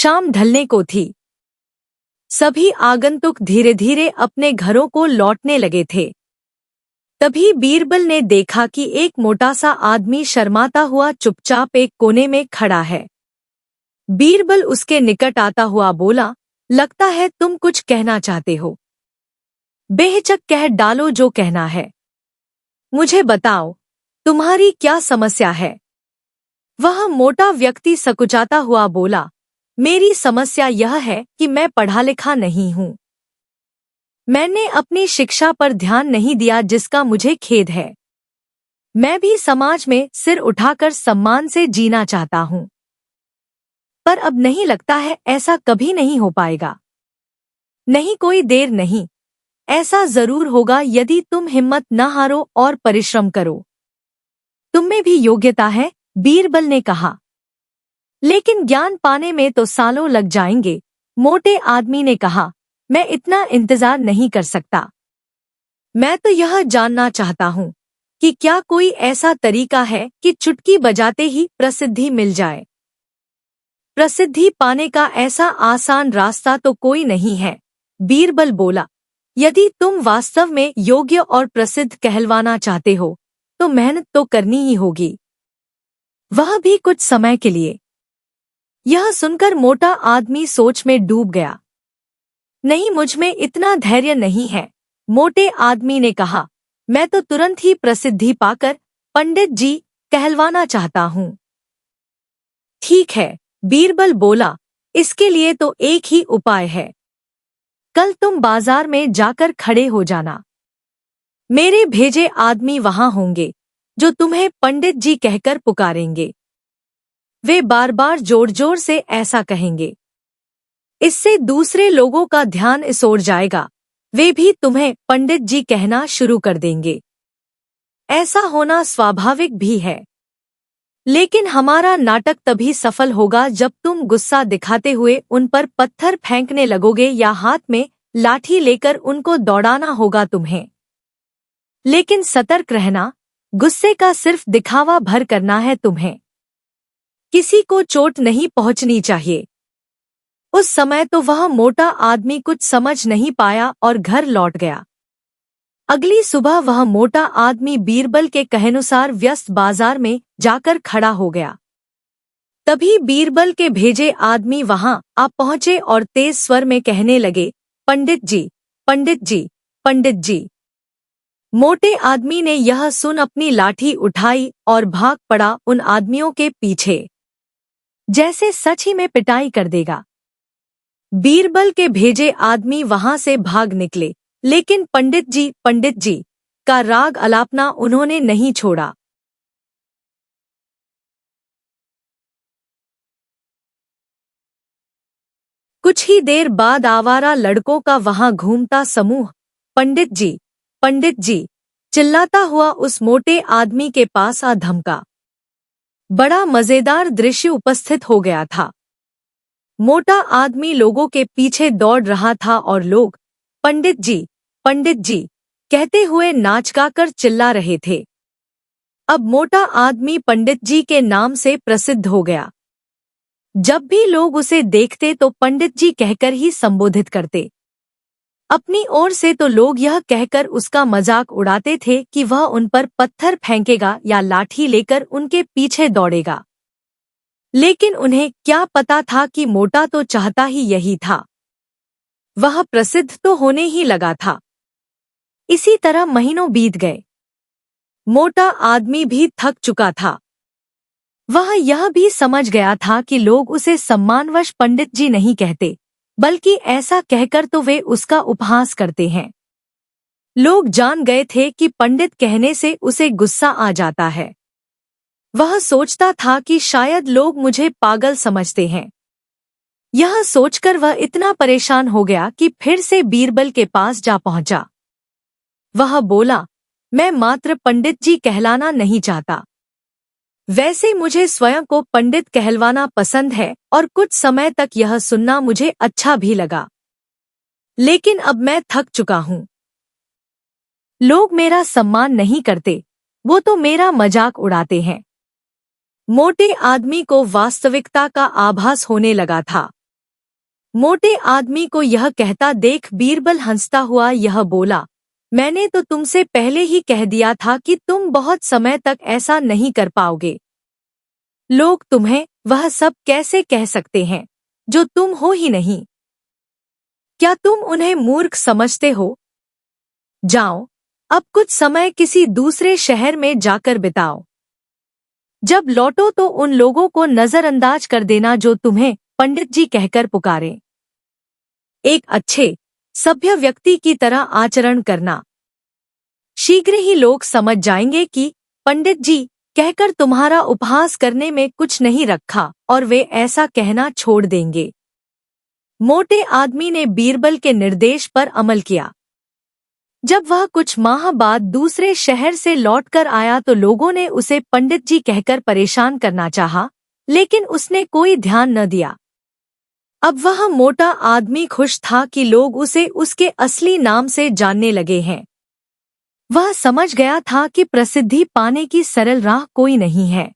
शाम ढलने को थी। सभी आगंतुक धीरे धीरे अपने घरों को लौटने लगे थे। तभी बीरबल ने देखा कि एक मोटा सा आदमी शर्माता हुआ चुपचाप एक कोने में खड़ा है। बीरबल उसके निकट आता हुआ बोला, लगता है तुम कुछ कहना चाहते हो। बेहिचक कह डालो जो कहना है। मुझे बताओ, तुम्हारी क्या समस्या है? वह मोटा व्यक्ति सकुचाता हुआ बोला, मेरी समस्या यह है कि मैं पढ़ा लिखा नहीं हूँ। मैंने अपनी शिक्षा पर ध्यान नहीं दिया, जिसका मुझे खेद है। मैं भी समाज में सिर उठाकर सम्मान से जीना चाहता हूँ, पर अब नहीं लगता है ऐसा कभी नहीं हो पाएगा। नहीं, कोई देर नहीं, ऐसा जरूर होगा यदि तुम हिम्मत न हारो और परिश्रम करो। तुम में भी योग्यता है, बीरबल ने कहा, लेकिन ज्ञान पाने में तो सालों लग जाएंगे। मोटे आदमी ने कहा, मैं इतना इंतजार नहीं कर सकता। मैं तो यह जानना चाहता हूँ कि क्या कोई ऐसा तरीका है कि चुटकी बजाते ही प्रसिद्धि मिल जाए। प्रसिद्धि पाने का ऐसा आसान रास्ता तो कोई नहीं है, बीरबल बोला। यदि तुम वास्तव में योग्य और प्रसिद्ध कहलवाना चाहते हो तो मेहनत तो करनी ही होगी, वह भी कुछ समय के लिए। यह सुनकर मोटा आदमी सोच में डूब गया। नहीं, मुझ में इतना धैर्य नहीं है, मोटे आदमी ने कहा। मैं तो तुरंत ही प्रसिद्धि पाकर पंडित जी कहलवाना चाहता हूँ। ठीक है, बीरबल बोला, इसके लिए तो एक ही उपाय है। कल तुम बाजार में जाकर खड़े हो जाना। मेरे भेजे आदमी वहां होंगे जो तुम्हें पंडित जी कहकर पुकारेंगे। वे बार बार जोर जोर से ऐसा कहेंगे। इससे दूसरे लोगों का ध्यान इस ओर जाएगा, वे भी तुम्हें पंडित जी कहना शुरू कर देंगे। ऐसा होना स्वाभाविक भी है, लेकिन हमारा नाटक तभी सफल होगा जब तुम गुस्सा दिखाते हुए उन पर पत्थर फेंकने लगोगे या हाथ में लाठी लेकर उनको दौड़ाना होगा तुम्हें। लेकिन सतर्क रहना, गुस्से का सिर्फ दिखावा भर करना है तुम्हें। किसी को चोट नहीं पहुंचनी चाहिए। उस समय तो वह मोटा आदमी कुछ समझ नहीं पाया और घर लौट गया। अगली सुबह वह मोटा आदमी बीरबल के कहेनुसार व्यस्त बाजार में जाकर खड़ा हो गया। तभी बीरबल के भेजे आदमी वहां आ पहुंचे और तेज स्वर में कहने लगे, पंडित जी, पंडित जी, पंडित जी। मोटे आदमी ने यह सुन अपनी लाठी उठाई और भाग पड़ा उन आदमियों के पीछे, जैसे सच ही में पिटाई कर देगा। बीरबल के भेजे आदमी वहां से भाग निकले, लेकिन पंडित जी का राग अलापना उन्होंने नहीं छोड़ा। कुछ ही देर बाद आवारा लड़कों का वहां घूमता समूह पंडित जी चिल्लाता हुआ उस मोटे आदमी के पास आ धमका। बड़ा मजेदार दृश्य उपस्थित हो गया था। मोटा आदमी लोगों के पीछे दौड़ रहा था और लोग पंडित जी कहते हुए नाच गाकर चिल्ला रहे थे। अब मोटा आदमी पंडित जी के नाम से प्रसिद्ध हो गया। जब भी लोग उसे देखते तो पंडित जी कहकर ही संबोधित करते। अपनी ओर से तो लोग यह कहकर उसका मजाक उड़ाते थे कि वह उन पर पत्थर फेंकेगा या लाठी लेकर उनके पीछे दौड़ेगा। लेकिन उन्हें क्या पता था कि मोटा तो चाहता ही यही था। वह प्रसिद्ध तो होने ही लगा था। इसी तरह महीनों बीत गए। मोटा आदमी भी थक चुका था। वह यह भी समझ गया था कि लोग उसे सम्मानवश पंडित जी नहीं कहते, बल्कि ऐसा कहकर तो वे उसका उपहास करते हैं। लोग जान गए थे कि पंडित कहने से उसे गुस्सा आ जाता है। वह सोचता था कि शायद लोग मुझे पागल समझते हैं। यह सोचकर वह इतना परेशान हो गया कि फिर से बीरबल के पास जा पहुंचा। वह बोला, मैं मात्र पंडित जी कहलाना नहीं चाहता। वैसे मुझे स्वयं को पंडित कहलवाना पसंद है और कुछ समय तक यह सुनना मुझे अच्छा भी लगा। लेकिन अब मैं थक चुका हूँ। लोग मेरा सम्मान नहीं करते, वो तो मेरा मजाक उड़ाते हैं। मोटे आदमी को वास्तविकता का आभास होने लगा था। मोटे आदमी को यह कहता देख बीरबल हंसता हुआ यह बोला, मैंने तो तुमसे पहले ही कह दिया था कि तुम बहुत समय तक ऐसा नहीं कर पाओगे। लोग तुम्हें वह सब कैसे कह सकते हैं जो तुम हो ही नहीं? क्या तुम उन्हें मूर्ख समझते हो? जाओ, अब कुछ समय किसी दूसरे शहर में जाकर बिताओ। जब लौटो तो उन लोगों को नजरअंदाज कर देना जो तुम्हें पंडित जी कहकर पुकारे। एक अच्छे सभ्य व्यक्ति की तरह आचरण करना। शीघ्र ही लोग समझ जाएंगे कि पंडित जी कहकर तुम्हारा उपहास करने में कुछ नहीं रखा और वे ऐसा कहना छोड़ देंगे। मोटे आदमी ने बीरबल के निर्देश पर अमल किया। जब वह कुछ माह बाद दूसरे शहर से लौटकर आया तो लोगों ने उसे पंडित जी कहकर परेशान करना चाहा, लेकिन उसने कोई ध्यान न दिया। अब वह मोटा आदमी खुश था कि लोग उसे उसके असली नाम से जानने लगे हैं। वह समझ गया था कि प्रसिद्धि पाने की सरल राह कोई नहीं है।